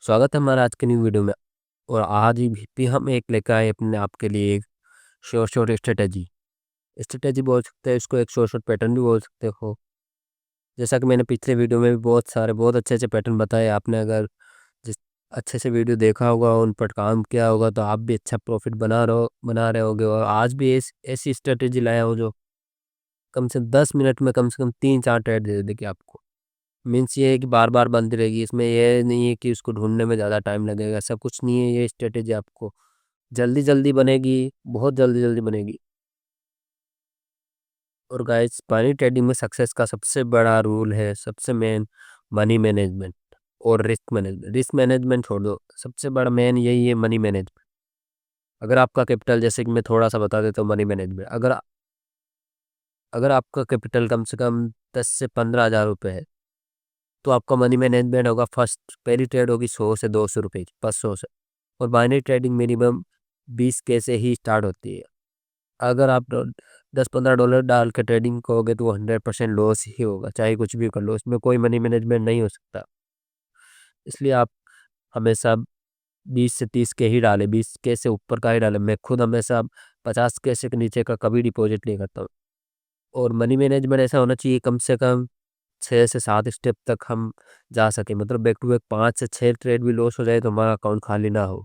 स्वागत है हमारा आज की न्यू वीडियो में। और आज भी हम एक लेकर आए अपने आपके लिए एक शॉर्ट स्ट्रेटेजी। स्ट्रेटेजी बोल सकते हैं इसको, एक शॉर्ट पैटर्न भी बोल सकते हो। जैसा कि मैंने पिछले वीडियो में भी बहुत अच्छे अच्छे पैटर्न बताए। आपने अगर जिस अच्छे से वीडियो देखा होगा, उन पर काम किया होगा, तो आप भी अच्छा प्रॉफिट बना रहे होगे। और आज भी ऐसी स्ट्रेटेजी लाया हो जो कम से 10 मिनट में कम से कम 3-4 ट्रेड दे देगी आपको। मीन्स ये है कि बार बार बनती रहेगी। इसमें ये नहीं है कि उसको ढूंढने में ज़्यादा टाइम लगेगा, ऐसा कुछ नहीं है। ये स्ट्रेटेजी आपको जल्दी जल्दी बनेगी, बहुत जल्दी जल्दी बनेगी। और गाइस, मनी ट्रेडिंग में सक्सेस का सबसे बड़ा रूल है, सबसे मेन, मनी मैनेजमेंट और रिस्क मैनेजमेंट। रिस्क मैनेजमेंट छोड़ दो, सबसे बड़ा मेन यही है मनी मैनेजमेंट। अगर आपका कैपिटल, जैसे कि मैं थोड़ा सा बता देता हूँ मनी मैनेजमेंट। अगर आपका कैपिटल कम से कम 10 से 15 हज़ार रुपये है, तो आपका मनी मैनेजमेंट होगा, फर्स्ट पहली ट्रेड होगी 100 से 200 रुपये की, 500 से। और बाइनरी ट्रेडिंग मिनिमम 20K से ही स्टार्ट होती है। अगर आप 10-15 डॉलर डाल के ट्रेडिंग करोगे तो 100% लॉस ही होगा, चाहे कुछ भी कर लो, इसमें कोई मनी मैनेजमेंट नहीं हो सकता। इसलिए आप हमेशा 20 से 30K ही डालें, 20K से ऊपर का ही डालें। मैं खुद हमेशा 50K से नीचे का कभी डिपॉजिट नहीं करता हूँ। और मनी मैनेजमेंट ऐसा होना चाहिए, कम से कम 6 से 7 स्टेप तक हम जा सके। मतलब बैक टू बैक 5 से 6 ट्रेड भी लॉस हो जाए तो हमारा अकाउंट खाली ना हो।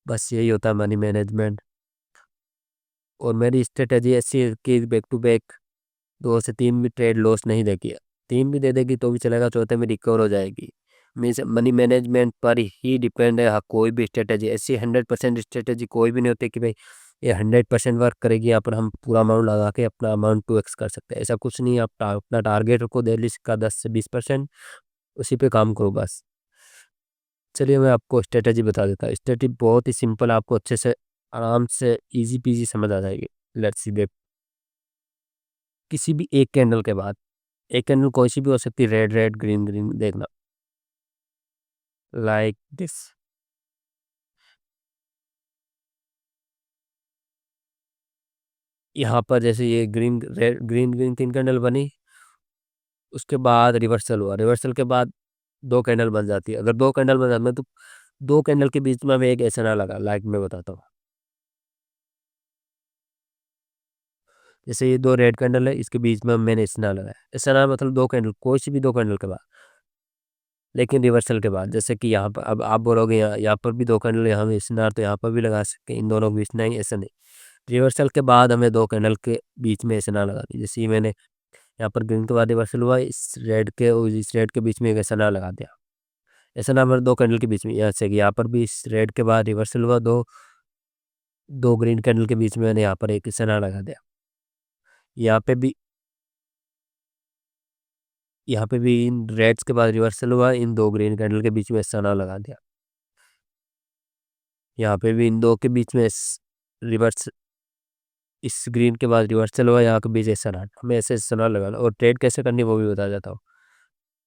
बस यही होता है मनी मैनेजमेंट। और मेरी स्ट्रेटेजी ऐसी है कि बैक टू बैक 2 से 3 भी ट्रेड लॉस नहीं देगी। 3 भी दे देगी तो भी चलेगा, चौथे में रिकवर हो जाएगी। मीन्स मनी मैनेजमेंट पर ही डिपेंड है। हाँ, कोई भी स्ट्रेटेजी ऐसी 100% स्ट्रेटेजी कोई भी नहीं होती कि भाई ये 100% वर्क करेगी, यहाँ पर हम पूरा अमाउंट लगा के अपना अमाउंट 2x कर सकते हैं। ऐसा कुछ नहीं है। आप अपना टारगेट रखो डेली का 10 से 20%, उसी पे काम करो बस। चलिए मैं आपको स्ट्रेटेजी बता देता हूँ। स्ट्रेटेजी बहुत ही सिंपल, आपको अच्छे से आराम से इजी पीजी समझ आ जाएगी। Let's see. किसी भी एक कैंडल के बाद, एक कैंडल कोई सी भी हो सकती है, रेड रेड ग्रीन ग्रीन, देखना लाइक दिस। यहाँ पर जैसे ये green red green green 3 candle बनी, उसके बाद रिवर्सल हुआ। रिवर्सल के बाद 2 कैंडल बन जाती है। अगर 2 कैंडल बन जाती है तो 2 कैंडल के बीच में हमें एक ऐसा ना लगा, लाइक मैं बताता हूँ। जैसे ये 2 रेड कैंडल है, इसके बीच में मैंने ऐसा ना लगाया। ऐसा ना मतलब 2 कैंडल, कोई सी भी 2 कैंडल के बाद, लेकिन रिवर्सल के बाद। जैसे कि यहाँ पर अब आप बोलोगे यहाँ पर भी 2 कैंडल, यहाँ में स्नार, तो यहाँ पर भी लगा सकते हैं, इन दोनों के बीच नहीं, ऐसा नहीं। रिवर्सल के बाद हमें 2 कैंडल के बीच में ऐसा ना लगा दी। जैसे ये मैंने यहाँ पर ग्रीन के बाद रिवर्सल हुआ, इस रेड के और इस रेड के बीच में एक ऐसा ना लगा दिया। ऐसा ना मतलब 2 कैंडल के बीच में, यहाँ से कि यहाँ पर भी इस रेड के बाद रिवर्सल हुआ, दो दो ग्रीन कैंडल के बीच में मैंने यहाँ पर एक ऐसा ना लगा दिया। यहाँ पे भी यहाँ पे भी इन रेड्स के बाद रिवर्सल हुआ, इन 2 ग्रीन कैंडल के बीच में ऐसा ना लगा दिया। यहाँ पे भी इन दो के बीच में रिवर्स, इस ग्रीन के बाद रिवर्सल हुआ, यहाँ के बीच ऐसा ना, हमें ऐसे ऐसा ना लगाना। और ट्रेड कैसे करनी वो भी बता जाता हूँ।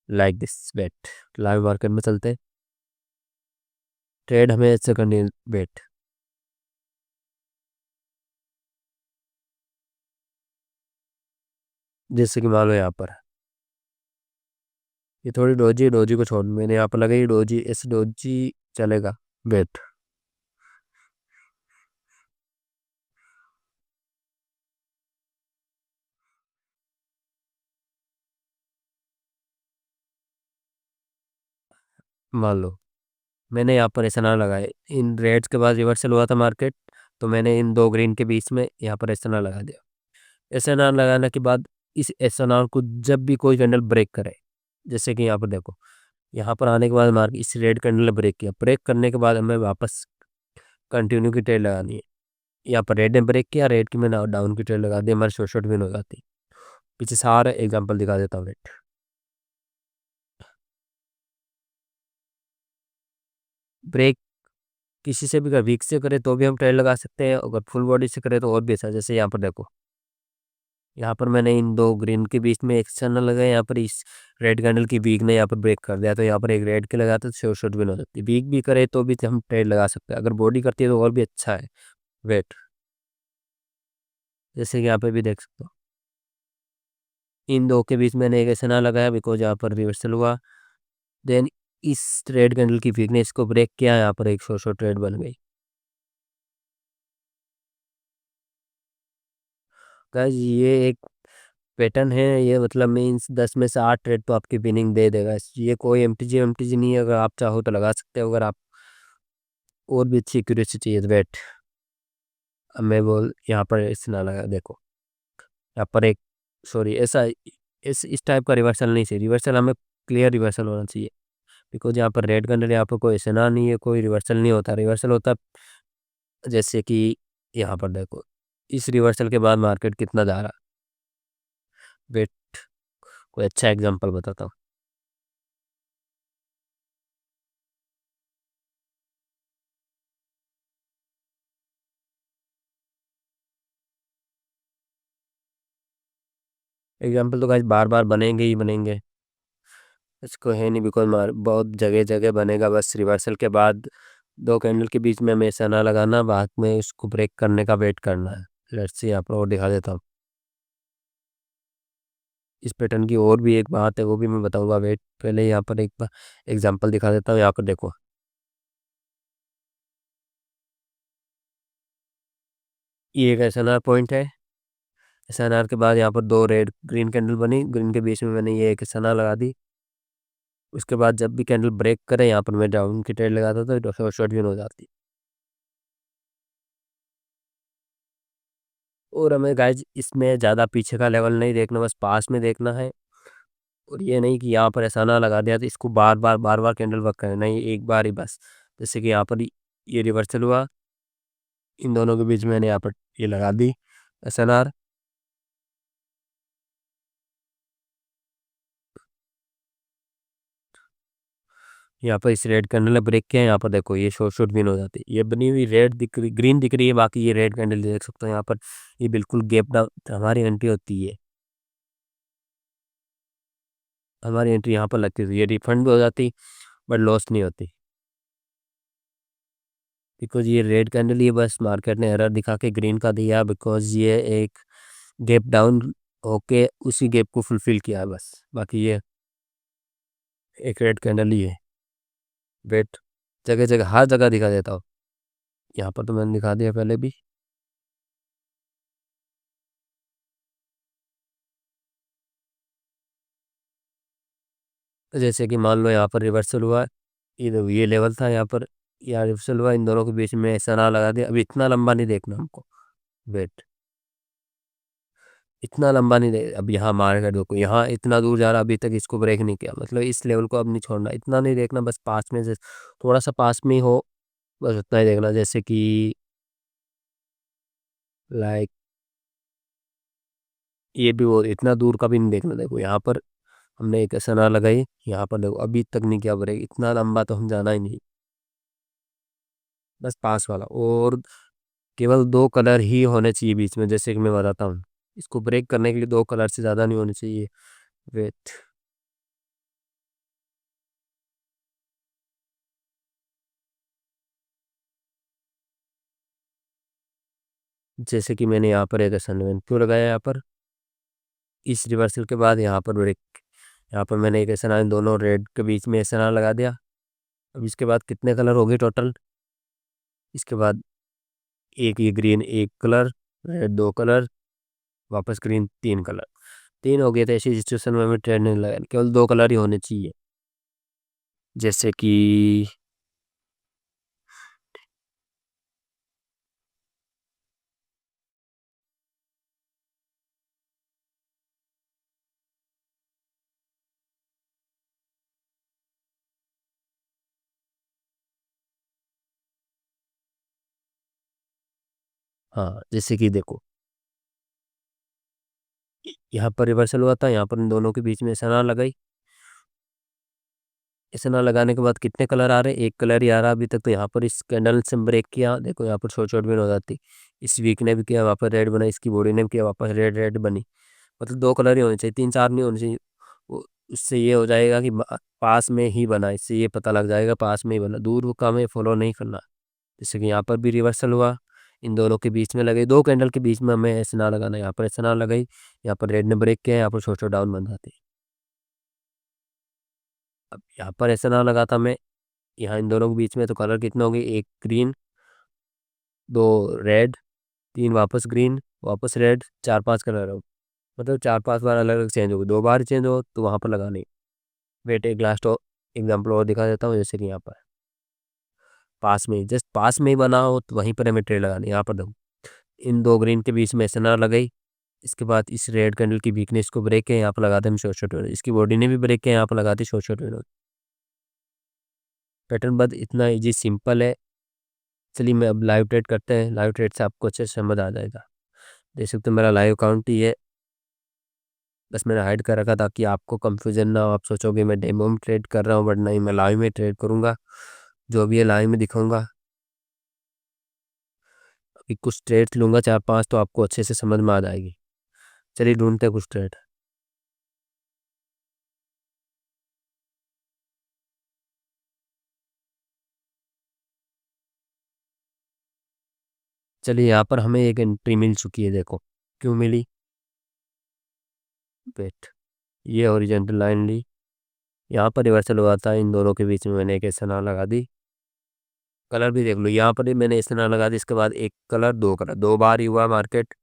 Like this bet, live market में चलते हैं, ट्रेड हमें ऐसे करनी है। बेट जैसे कि मान लो यहाँ पर ये थोड़ी डोजी, डोजी को छोड़, मैंने यहाँ पर लगाई डोजी, ऐसे डोजी चलेगा। बेट मान लो मैंने यहाँ पर ऐसा ना लगाए, इन रेड्स के बाद रिवर्सल हुआ था मार्केट, तो मैंने इन 2 ग्रीन के बीच में यहाँ पर ऐसा ना लगा दिया। ऐसा ना लगाने के बाद इस ऐसा ना को जब भी कोई कैंडल ब्रेक करे, जैसे कि यहाँ पर देखो, यहाँ पर आने के बाद मार्केट इस रेड कैंडल ने ब्रेक किया, ब्रेक करने के बाद हमें वापस कंटिन्यू की ट्रेड लगानी है। यहाँ पर रेड ने ब्रेक किया, रेड की मैंने डाउन की ट्रेड लगा दी, हमारी शॉर्ट शॉर्ट विन हो जाती। पीछे सारा एग्जांपल दिखा देता हूँ। रेट ब्रेक किसी से भी कर, वीक से करे तो भी हम ट्रेड लगा सकते हैं, अगर फुल बॉडी से करे तो और भी अच्छा। जैसे यहाँ पर देखो, यहाँ पर मैंने इन 2 ग्रीन के बीच में एक चैनल लगाया, यहाँ पर इस रेड कैंडल की वीक ने यहाँ पर ब्रेक कर दिया, तो यहाँ पर एक रेड के लगाते तो शॉर्ट शॉर्ट विन हो जाती। वीक भी करे तो भी हम ट्रेड लगा सकते हैं, अगर बॉडी करती है तो और भी अच्छा है। वेट जैसे कि यहाँ पे भी देख सकते हो, इन 2 के बीच मैंने एक ऐसा ना लगाया बिकॉज यहाँ पर रिवर्सल हुआ। देन इस ट्रेड कैंडल की वीकनेस को ब्रेक किया, यहाँ पर एक शॉर्ट ट्रेड बन गई। गाइस ये एक पैटर्न है, ये मतलब मीन्स 10 में से 8 ट्रेड तो आपकी विनिंग दे देगा। ये कोई एमटीजी नहीं है, अगर आप चाहो तो लगा सकते हो। अगर आप और भी अच्छी एक्यूरेसी चाहिए तो वेट, अब मैं बोल यहाँ पर इस ना लगा देखो, यहाँ पर एक सॉरी ऐसा इस टाइप का रिवर्सल नहीं चाहिए। रिवर्सल हमें क्लियर रिवर्सल होना चाहिए, बिकॉज यहाँ पर रेड कैंडल, यहाँ पर कोई ऐसा नहीं है, कोई रिवर्सल नहीं होता। रिवर्सल होता जैसे कि यहाँ पर देखो, इस रिवर्सल के बाद मार्केट कितना जा रहा। वेट, कोई अच्छा एग्जांपल बताता हूँ। एग्जांपल तो गाइस बार बार बनेंगे ही बनेंगे, इसको है नहीं, बिकॉज बहुत जगह जगह बनेगा। बस रिवर्सल के बाद 2 कैंडल के बीच में हमेशा ना लगाना, बाद में उसको ब्रेक करने का वेट करना है। लेट्स सी यहाँ पर और दिखा देता हूँ। इस पैटर्न की और भी एक बात है, वो भी मैं बताऊंगा। वेट, पहले यहाँ पर एक एग्जांपल दिखा देता हूँ। यहाँ पर देखो, ये एक एसएनआर पॉइंट है। एसएनआर के बाद यहाँ पर 2 रेड ग्रीन कैंडल बनी, ग्रीन के बीच में मैंने ये एक एसएनआर लगा दी। उसके बाद जब भी कैंडल ब्रेक करे, यहाँ पर मैं डाउन की ट्रेड लगाता था, तो शॉर्ट विन हो जाती। और हमें गाइज इसमें ज़्यादा पीछे का लेवल नहीं देखना, बस पास में देखना है। और ये नहीं कि यहाँ पर ऐसा ना लगा दिया तो इसको बार बार कैंडल वर्क करना, नहीं, एक बार ही बस। जैसे कि यहाँ पर ये रिवर्सल हुआ, इन दोनों के बीच में मैंने यहाँ पर ये लगा दी एसएनआर। यहाँ पर इस रेड कैंडल ने ब्रेक किया, यहाँ पर देखो ये शॉर्ट विन हो जाती है। ये बनी हुई रेड दिख रही, ग्रीन दिख रही है, बाकी ये रेड कैंडल देख सकते हो यहाँ पर। ये बिल्कुल गैप डाउन हमारी एंट्री होती है, हमारी एंट्री यहाँ पर लगती थी, ये रिफंड भी हो जाती, बट लॉस नहीं होती। बिकॉज ये रेड कैंडल, ये बस मार्केट ने एरर दिखा के ग्रीन का दिया, बिकॉज ये एक गैप डाउन होके उसी गैप को फुलफिल किया है बस। बाकी ये एक रेड कैंडल ही है। वेट, जगह जगह हर जगह दिखा देता हूँ। यहाँ पर तो मैंने दिखा दिया पहले भी। जैसे कि मान लो यहाँ पर रिवर्सल हुआ, ये लेवल था यहाँ पर, यहाँ रिवर्सल हुआ, इन दोनों के बीच में ऐसा ना लगा दिया। अभी इतना लंबा नहीं देखना हमको। वेट, इतना लंबा नहीं दे, अब यहाँ मार्केट देखो, यहाँ इतना दूर जा रहा, अभी तक इसको ब्रेक नहीं किया, मतलब इस लेवल को अब नहीं छोड़ना। इतना नहीं देखना, बस पास में से थोड़ा सा पास में ही हो, बस उतना ही देखना। जैसे कि लाइक ये भी वो इतना दूर का भी नहीं देखना। देखो यहाँ पर हमने एक सना लगाई, यहाँ पर देखो अभी तक नहीं किया ब्रेक, इतना लंबा तो हम जाना ही नहीं, बस पास वाला। और केवल 2 कलर ही होने चाहिए बीच में, जैसे कि मैं बताता हूँ। इसको ब्रेक करने के लिए 2 कलर से ज़्यादा नहीं होने चाहिए। वेट, जैसे कि मैंने यहाँ पर एक सन क्यों लगाया, यहाँ पर इस रिवर्सल के बाद यहाँ पर ब्रेक, यहाँ पर मैंने एक एसएनआर, इन दोनों रेड के बीच में एसएनआर लगा दिया। अब इसके बाद कितने कलर हो गए टोटल, इसके बाद एक ये ग्रीन, 1 कलर, रेड 2 कलर, वापस ग्रीन 3 कलर, 3 हो गए थे। ऐसी सिचुएशन में हमें ट्रेड नहीं लगा, केवल 2 कलर ही होने चाहिए। जैसे कि हाँ, जैसे कि देखो यहाँ पर रिवर्सल हुआ था, यहाँ पर इन दोनों के बीच में एसएनआर लगाई। एसएनआर लगाने के बाद कितने कलर आ रहे हैं, 1 कलर ही आ रहा अभी तक। तो यहाँ पर इस कैंडल से ब्रेक किया, देखो यहाँ पर छोट छोट भी हो जाती। इस वीक ने भी किया, वहाँ पर रेड बना, इसकी बॉडी ने भी किया, वापस रेड रेड बनी। मतलब 2 कलर ही होने चाहिए, 3 4 नहीं होने चाहिए। उससे ये हो जाएगा कि पास में ही बना, इससे ये पता लग जाएगा पास में ही बना, दूर का हमें फॉलो नहीं करना। जैसे कि यहाँ पर भी रिवर्सल हुआ, इन दोनों के बीच में लगे, 2 कैंडल के बीच में हमें ऐसे ना लगाना। यहाँ पर ऐसे ना लगाई, यहाँ पर रेड ने ब्रेक किया, यहाँ पर छोटे छोटे डाउन बन जाते। अब यहाँ पर ऐसा ना लगा था मैं, यहाँ इन दोनों के बीच में तो कलर कितने हो गए, एक ग्रीन, दो रेड, तीन वापस ग्रीन, वापस रेड, चार पांच कलर हो, मतलब चार पांच बार अलग अलग चेंज हो गए, दो बार चेंज हो तो वहाँ पर लगा नहीं। वेट एक लास्ट एग्जाम्पल और दिखा देता हूँ, जैसे कि यहाँ पर पास में, जस्ट पास में ही बना हो तो वहीं पर हमें ट्रेड लगानी। यहाँ पर देखो, इन दो ग्रीन के बीच में एसएनआर लगाई, इसके बाद इस रेड कैंडल की वीकनेस को ब्रेक है, यहाँ पर लगाते हैं हम शॉर्ट शॉर्ट, इसकी बॉडी ने भी ब्रेक किया, यहाँ पर लगाते शॉर्ट शॉर्ट। पैटर्न बस इतना इजी सिंपल है। चलिए मैं अब लाइव ट्रेड करते हैं, लाइव ट्रेड से आपको अच्छे से समझ आ जाएगा। देख सकते हो मेरा लाइव अकाउंट ही है, बस मैंने हाइड कर रखा ताकि आपको कंफ्यूजन ना हो, आप सोचोगे मैं डेमो में ट्रेड कर रहा हूँ, बट नहीं, मैं लाइव में ट्रेड करूँगा, जो भी है लाइव में दिखाऊंगा। अभी कुछ ट्रेड लूँगा चार पांच, तो आपको अच्छे से समझ में आ जाएगी। चलिए ढूंढते हैं कुछ ट्रेड। चलिए यहाँ पर हमें एक एंट्री मिल चुकी है, देखो क्यों मिली। वेट, ये हॉरिजॉन्टल लाइन ली, यहाँ पर रिवर्सल हुआ था, इन दोनों के बीच में मैंने एक एसएनआर लगा दी। कलर भी देख लो, यहाँ पर भी मैंने एसएनआर लगा दी, इसके बाद एक कलर, दो कलर, दो बार ही हुआ मार्केट।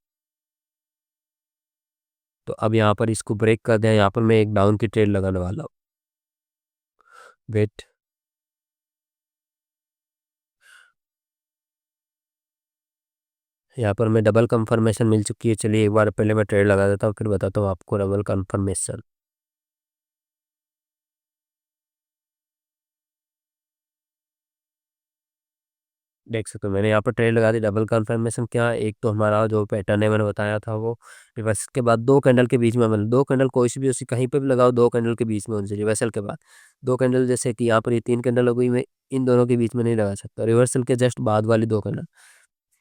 तो अब यहाँ पर इसको ब्रेक कर दिया, यहाँ पर मैं एक डाउन की ट्रेड लगाने वाला हूँ। वेट, यहाँ पर मैं डबल कंफर्मेशन मिल चुकी है। चलिए एक बार पहले मैं ट्रेड लगा देता हूँ, फिर बताता हूँ आपको डबल कंफर्मेशन। देख सकते हो मैंने यहाँ पर ट्रेड लगा दी, डबल कंफर्मेशन। क्या, एक तो हमारा जो पैटर्न है मैंने बताया था वो रिवर्सल के बाद दो कैंडल के बीच में, मतलब दो कैंडल कोई सी भी उसी कहीं पे भी लगाओ, दो कैंडल के बीच में उनसे रिवर्सल के बाद दो कैंडल, जैसे कि यहाँ पर ये तीन कैंडल हो गई, मैं इन दोनों के बीच में नहीं लगा सकता, रिवर्सल के जस्ट बाद वाली दो कैंडल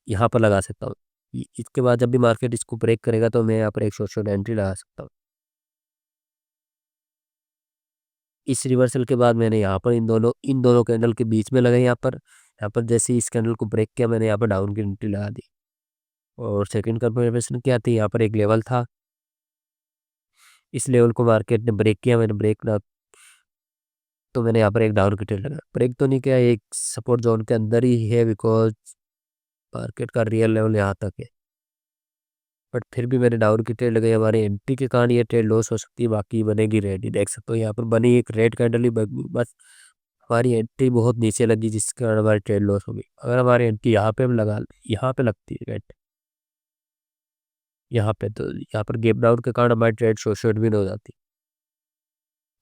यहाँ पर लगा सकता हूँ। इसके बाद जब भी मार्केट इसको ब्रेक करेगा तो मैं यहाँ पर एक शॉर्ट शॉर्ट एंट्री लगा सकता हूँ। इस रिवर्सल के बाद मैंने यहाँ पर इन दोनों कैंडल के बीच में लगाई, यहाँ पर जैसे ही इस कैंडल को ब्रेक किया, मैंने यहाँ पर डाउन की एंट्री लगा दी। और सेकंड कंफर्मेशन क्या थी, यहाँ पर एक लेवल था, इस लेवल को मार्केट ने ब्रेक किया, मैंने ब्रेक ना, तो मैंने यहाँ पर एक डाउन की ट्रेड लगा, ब्रेक तो नहीं किया, एक सपोर्ट जोन के अंदर ही है, बिकॉज मार्केट का रियल लेवल यहाँ तक है, बट फिर भी मैंने डाउन की ट्रेड लगाई। हमारी एंट्री के कारण ये ट्रेड लॉस हो सकती है, बाकी बनेगी रेड। देख सकते हो यहाँ पर बनी एक रेड कैंडल ही बस, हमारी एंट्री बहुत नीचे लगी जिसके कारण हमारी ट्रेड लॉस हो गई। अगर हमारी एंट्री यहाँ पे हम लगा, यहाँ पे लगती है रेड, यहाँ पे, तो यहाँ पर गैप डाउन के कारण हमारी ट्रेड शॉर्ट शॉर्ट भी नहीं हो जाती।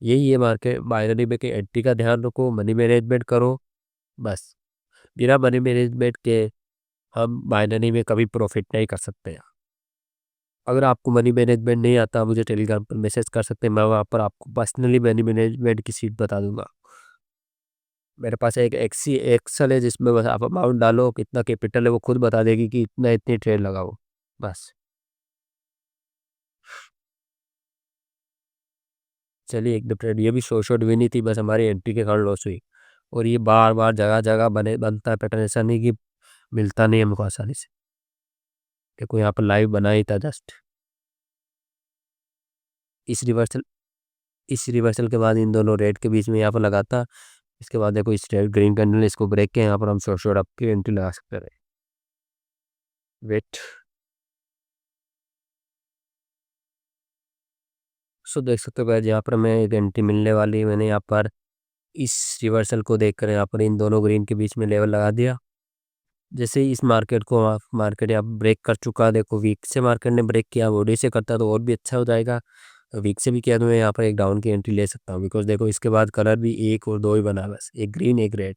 यही है मार्केट बाइनरी में कि एंट्री का ध्यान रखो, मनी मैनेजमेंट करो, बस। बिना मनी मैनेजमेंट के हम बाइनरी में कभी प्रॉफिट नहीं कर सकते हैं। अगर आपको मनी मैनेजमेंट नहीं आता, मुझे टेलीग्राम पर मैसेज कर सकते हैं, मैं वहाँ पर आपको पर्सनली मनी मैनेजमेंट की सीट बता दूंगा। मेरे पास एक एक्सी एक्सल है जिसमें बस आप अमाउंट डालो, कितना कैपिटल है वो खुद बता देगी कि इतना इतनी ट्रेड लगाओ, बस। चलिए एक दो ट्रेड ये भी शॉर्ट शॉर्ट भी नहीं थी, बस हमारी एंट्री के कारण लॉस हुई। और ये बार बार जगह जगह बनता है पैटर्न, ऐसा नहीं कि मिलता नहीं हमको आसानी से। देखो यहाँ पर लाइव बना ही था जस्ट, इस रिवर्सल इस रिवर्सल के बाद इन दोनों रेड के बीच में यहाँ पर लगाता। इसके बाद देखो इस रेड ग्रीन कैंडल ने इसको ब्रेक किया, यहाँ पर हम शॉर्ट शॉर्ट आपकी एंट्री लगा सकते रहे। वेट, सो देख सकते हो गाइस, यहाँ पर मैं एक एंट्री मिलने वाली है। मैंने यहाँ पर इस रिवर्सल को देखकर यहाँ पर इन दोनों ग्रीन के बीच में लेवल लगा दिया। जैसे ही इस मार्केट को मार्केट यहाँ ब्रेक कर चुका, देखो वीक से मार्केट ने ब्रेक किया, बॉडी से करता तो और भी अच्छा हो जाएगा। वीक से भी किया तो मैं यहाँ पर एक डाउन की एंट्री ले सकता हूँ, बिकॉज देखो इसके बाद कलर भी एक और दो ही बना, बस एक ग्रीन एक रेड।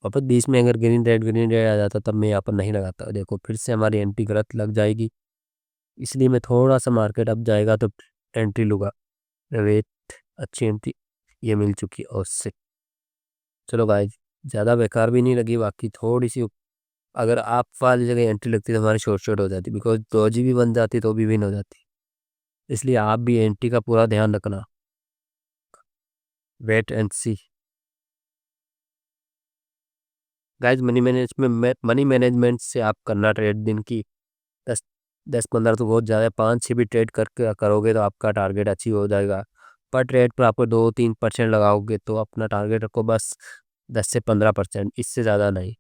वापस बीच में अगर ग्रीन रेड आ जाता तब मैं यहाँ पर नहीं लगाता, देखो फिर से हमारी एंट्री गलत लग जाएगी। इसलिए मैं थोड़ा सा मार्केट अप जाएगा तो एंट्री लूँगा। वेट, अच्छी एंट्री ये मिल चुकी है, और से चलो गाइस, ज़्यादा बेकार भी नहीं लगी, बाकी थोड़ी सी अगर आप वाली जगह एंट्री लगती तो हमारी शॉर्ट शॉर्ट हो जाती, बिकॉज डॉजी भी बन जाती तो भी विन हो जाती। इसलिए आप भी एंट्री का पूरा ध्यान रखना। Wait and see guys, money management से आप करना ट्रेड दिन की 10 10 15 तो बहुत ज़्यादा है, 5 6 भी ट्रेड करके करोगे तो आपका टारगेट अचीव हो जाएगा। पर ट्रेड पर आपको 2-3% लगाओगे तो अपना टारगेट रखो बस 10 से 15%, इससे ज़्यादा नहीं।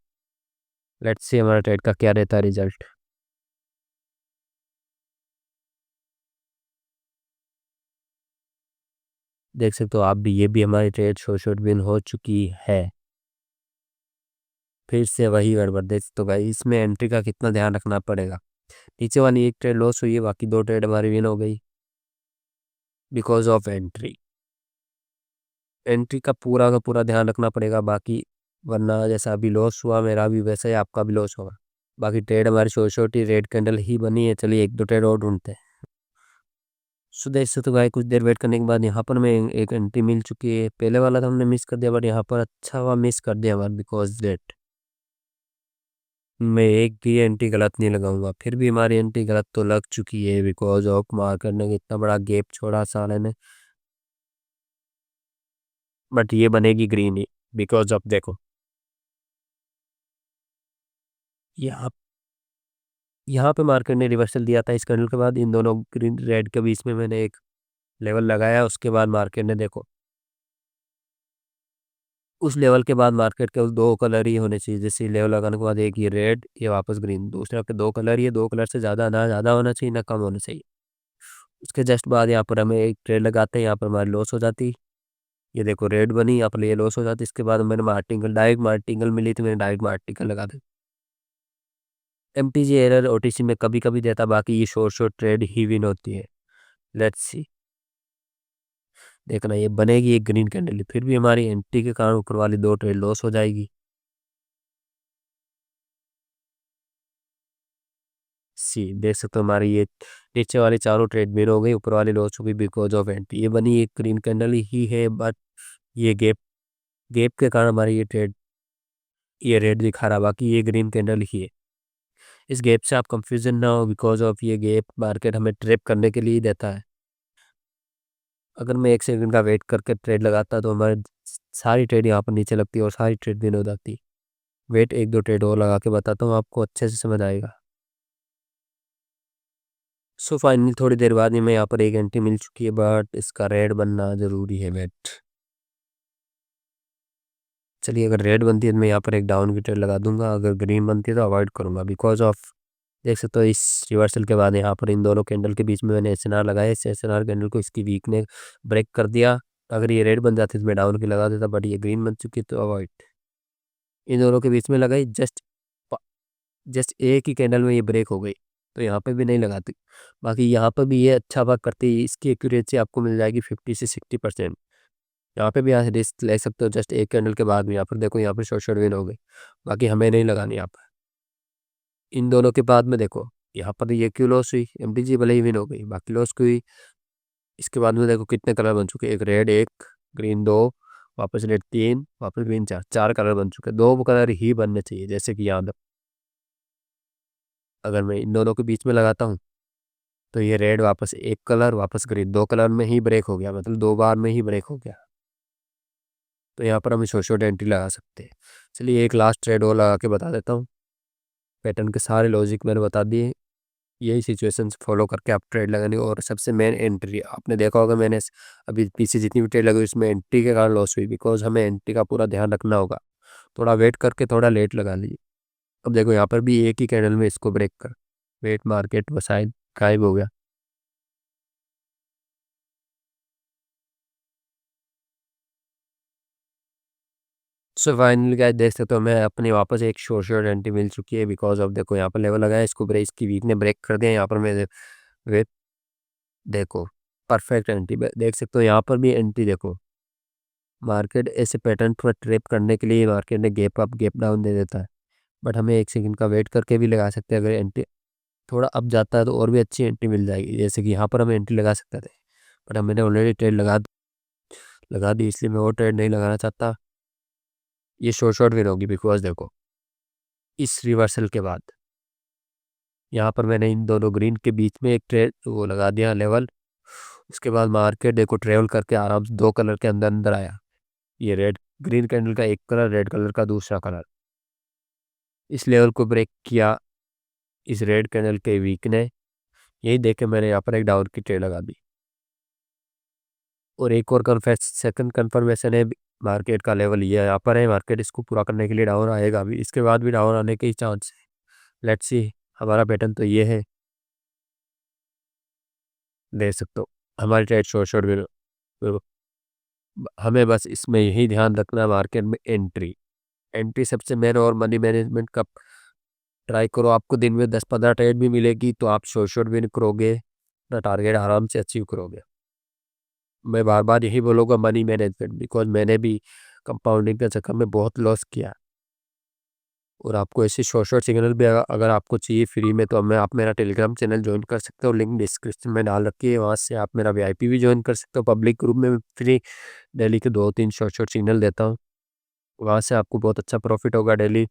लेट्स सी हमारा ट्रेड का क्या रहता है रिजल्ट। देख सकते हो आप भी, ये भी हमारी ट्रेड शॉर्ट विन हो चुकी है। फिर से वही गड़बड़, देख सकते हो भाई इसमें एंट्री का कितना ध्यान रखना पड़ेगा। नीचे वाली एक ट्रेड लॉस हुई है, बाकी 2 ट्रेड हमारी विन हो गई बिकॉज ऑफ एंट्री। एंट्री का पूरा ध्यान रखना पड़ेगा, बाकी वरना जैसा अभी लॉस हुआ मेरा भी वैसा ही आपका भी लॉस होगा। बाकी ट्रेड हमारी छोटी रेड कैंडल ही बनी है। चलिए 1-2 ट्रेड और ढूंढते हैं। सो देख सकते हो भाई कुछ देर वेट करने के बाद यहाँ पर हमें एक एंट्री मिल चुकी है। पहले वाला तो हमने मिस कर दिया, बट यहाँ पर अच्छा हुआ मिस कर दिया हमारा, बिकॉज डेट मैं एक भी एंट्री गलत नहीं लगाऊंगा। फिर भी हमारी एंट्री गलत तो लग चुकी है बिकॉज ऑफ मार्केट ने इतना बड़ा गैप छोड़ा साले ने। बट ये बनेगी ग्रीन ही, बिकॉज ऑफ देखो यहाँ यहाँ पे मार्केट ने रिवर्सल दिया था इस कैंडल के बाद। इन दोनों ग्रीन रेड के बीच में मैंने एक लेवल लगाया, उसके बाद मार्केट ने देखो उस लेवल के बाद मार्केट के उस 2 कलर ही होने चाहिए। जैसे लेवल लगाने के बाद एक ये रेड, ये वापस ग्रीन, दूसरे के 2 कलर, ये 2 कलर से ज़्यादा ना ज़्यादा होना चाहिए ना कम होना चाहिए। उसके जस्ट बाद यहाँ पर हमें एक ट्रेड लगाते हैं, यहाँ पर हमारी लॉस हो जाती। ये देखो रेड बनी, यहाँ पर ये लॉस हो जाती। इसके बाद मैंने मार्टिंगल डायरेक्ट मार्टिंगल मिली थी, मैंने डायरेक्ट मार्टिंगल लगा दी। MTG एरर OTC में कभी कभी देता, बाकी ये शॉर्ट ट्रेड ही विन होती है। लेट्स सी, देखना ये बनेगी एक ग्रीन कैंडल, फिर भी हमारी एंट्री के कारण ऊपर वाली 2 ट्रेड लॉस हो जाएगी। सी देख सकते हो हमारी ये नीचे वाली 4 ट्रेड विन हो गई, ऊपर वाली लॉस हो गई बिकॉज ऑफ एंट्री। ये बनी एक ग्रीन कैंडल ही है, बट ये गैप गैप के कारण हमारी ये ट्रेड ये रेड दिखा रहा, बाकी ये ग्रीन कैंडल ही है। इस गैप से आप कंफ्यूजन ना हो, बिकॉज ऑफ ये गैप मार्केट हमें ट्रैप करने के लिए ही देता है। अगर मैं 1 सेकंड का वेट करके ट्रेड लगाता तो हमारी सारी ट्रेड यहाँ पर नीचे लगती और सारी ट्रेड विन हो जाती। वेट 1-2 ट्रेड और लगा के बताता हूँ, आपको अच्छे से समझ आएगा। सो फाइनली थोड़ी देर बाद ही मैं यहाँ पर एक एंट्री मिल चुकी है, बट इसका रेड बनना ज़रूरी है वेट। चलिए अगर रेड बनती है तो मैं यहाँ पर एक डाउन की ट्रेड लगा दूंगा, अगर ग्रीन बनती है तो अवॉइड करूंगा बिकॉज ऑफ देख सकते हो इस रिवर्सल के बाद यहाँ पर इन दोनों कैंडल के बीच में मैंने SNR लगाया। इस SNR कैंडल को इसकी वीक ने ब्रेक कर दिया। अगर ये रेड बन जाती तो मैं डाउन की लगा देता, बट ये ग्रीन बन चुकी तो अवॉइड। इन दोनों के बीच में लगाई, जस्ट एक ही कैंडल में ये ब्रेक हो गई, तो यहाँ पे भी नहीं लगाती। बाकी यहाँ पर भी ये अच्छा वर्क करती है, इसकी एक्यूरेसी आपको मिल जाएगी 50 से 60%। यहाँ पे भी यहाँ रिस्क ले सकते हो जस्ट एक कैंडल के बाद भी। यहाँ पर देखो यहाँ पर शॉर्ट विन हो गई, बाकी हमें नहीं लगानी यहाँ पर। इन दोनों के बाद में देखो यहाँ पर ये क्यों लॉस हुई, MTG भले ही विन हो गई, बाकी लॉस क्यों हुई। इसके बाद में देखो कितने कलर बन चुके, एक रेड, एक ग्रीन, 2, वापस रेड 3, वापस ग्रीन 4, 4 कलर बन चुके। 2 कलर ही बनने चाहिए, जैसे कि यहाँ अगर मैं इन दोनों के बीच में लगाता हूँ तो ये रेड वापस एक कलर, वापस ग्रीन, 2 कलर में ही ब्रेक हो गया, मतलब 2 बार में ही ब्रेक हो गया। तो यहाँ पर हम शॉर्ट एंट्री लगा सकते हैं। चलिए एक लास्ट ट्रेड और लगा के बता देता हूँ। पैटर्न के सारे लॉजिक मैंने बता दिए, यही सिचुएशंस फॉलो करके आप ट्रेड लगाने। और सबसे मेन एंट्री, आपने देखा होगा मैंने अभी पीछे जितनी भी ट्रेड लगी उसमें एंट्री के कारण लॉस हुई, बिकॉज हमें एंट्री का पूरा ध्यान रखना होगा। थोड़ा वेट करके थोड़ा लेट लगा लीजिए। अब देखो यहाँ पर भी एक ही कैंडल में इसको ब्रेक कर वेट मार्केट वसाइड गायब हो गया। सो फाइनली गाइस देख सकते हो मैं अपनी वापस एक शॉर्ट एंट्री मिल चुकी है, बिकॉज ऑफ देखो यहाँ पर लेवल लगाया, इसको ब्रेक, इसकी वीक ने ब्रेक कर दिया। यहाँ पर मैं वेट देखो परफेक्ट एंट्री देख सकते हो। यहाँ पर भी एंट्री देखो, मार्केट ऐसे पैटर्न पर ट्रैप करने के लिए मार्केट ने गैप अप गैप डाउन दे देता है, बट हमें 1 सेकंड का वेट करके भी लगा सकते हैं। अगर एंट्री थोड़ा अप जाता है तो और भी अच्छी एंट्री मिल जाएगी, जैसे कि यहाँ पर हम एंट्री लगा सकते थे, बट हम मैंने ऑलरेडी ट्रेड लगा दी, इसलिए मैं और ट्रेड नहीं लगाना चाहता। ये शॉर्ट विन होगी बिकॉज देखो इस रिवर्सल के बाद यहाँ पर मैंने इन दोनों ग्रीन के बीच में एक ट्रेड वो लगा दिया लेवल। उसके बाद मार्केट देखो ट्रेवल करके आराम से 2 कलर के अंदर अंदर आया। ये रेड ग्रीन कैंडल का एक कलर, रेड कलर का दूसरा कलर, इस लेवल को ब्रेक किया इस रेड कैंडल के वीक ने। यही देख के मैंने यहाँ पर एक डाउन की ट्रेड लगा दी। और एक और सेकंड कंफर्मेशन है, मार्केट का लेवल ये यहाँ पर है, मार्केट इसको पूरा करने के लिए डाउन आएगा अभी, इसके बाद भी डाउन आने के ही चांस है। लेट्स सी, हमारा पैटर्न तो ये है, देख सकते हो हमारी ट्रेड शॉर्ट शॉर्ट भी। हमें बस इसमें यही ध्यान रखना है, मार्केट में एंट्री एंट्री सबसे मेन, और मनी मैनेजमेंट का ट्राई करो। आपको दिन में 10-15 ट्रेड भी मिलेगी तो आप शॉर्ट शॉर्ट भी करोगे, अपना टारगेट आराम से अचीव करोगे। मैं बार बार यही बोलूँगा, मनी मैनेजमेंट, बिकॉज मैंने भी कंपाउंडिंग के चक्कर में बहुत लॉस किया। और आपको ऐसे शॉर्ट शॉर्ट सिग्नल भी अगर आपको चाहिए फ्री में, तो मैं आप मेरा टेलीग्राम चैनल ज्वाइन कर सकते हो, लिंक डिस्क्रिप्शन में डाल रखी है, वहाँ से आप मेरा वीआईपी भी ज्वाइन कर सकते हो। पब्लिक ग्रुप में फ्री डेली के 2-3 शॉर्ट शॉर्ट सिग्नल देता हूँ, वहाँ से आपको बहुत अच्छा प्रॉफिट होगा डेली।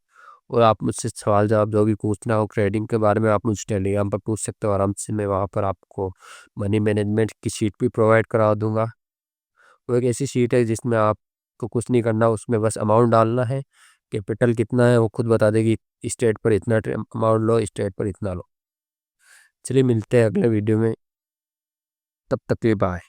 और आप मुझसे सवाल जवाब जो भी पूछना हो ट्रेडिंग के बारे में, आप मुझे टेलीग्राम पर पूछ सकते हो आराम से। मैं वहाँ पर आपको मनी मैनेजमेंट की शीट भी प्रोवाइड करा दूंगा। वो एक ऐसी शीट है जिसमें आपको कुछ नहीं करना, उसमें बस अमाउंट डालना है, कैपिटल कितना है वो खुद बता देगी, स्टेट पर इतना अमाउंट लो, स्टेट पर इतना लो। चलिए मिलते हैं अगले वीडियो में, तब तक के लिए बाय।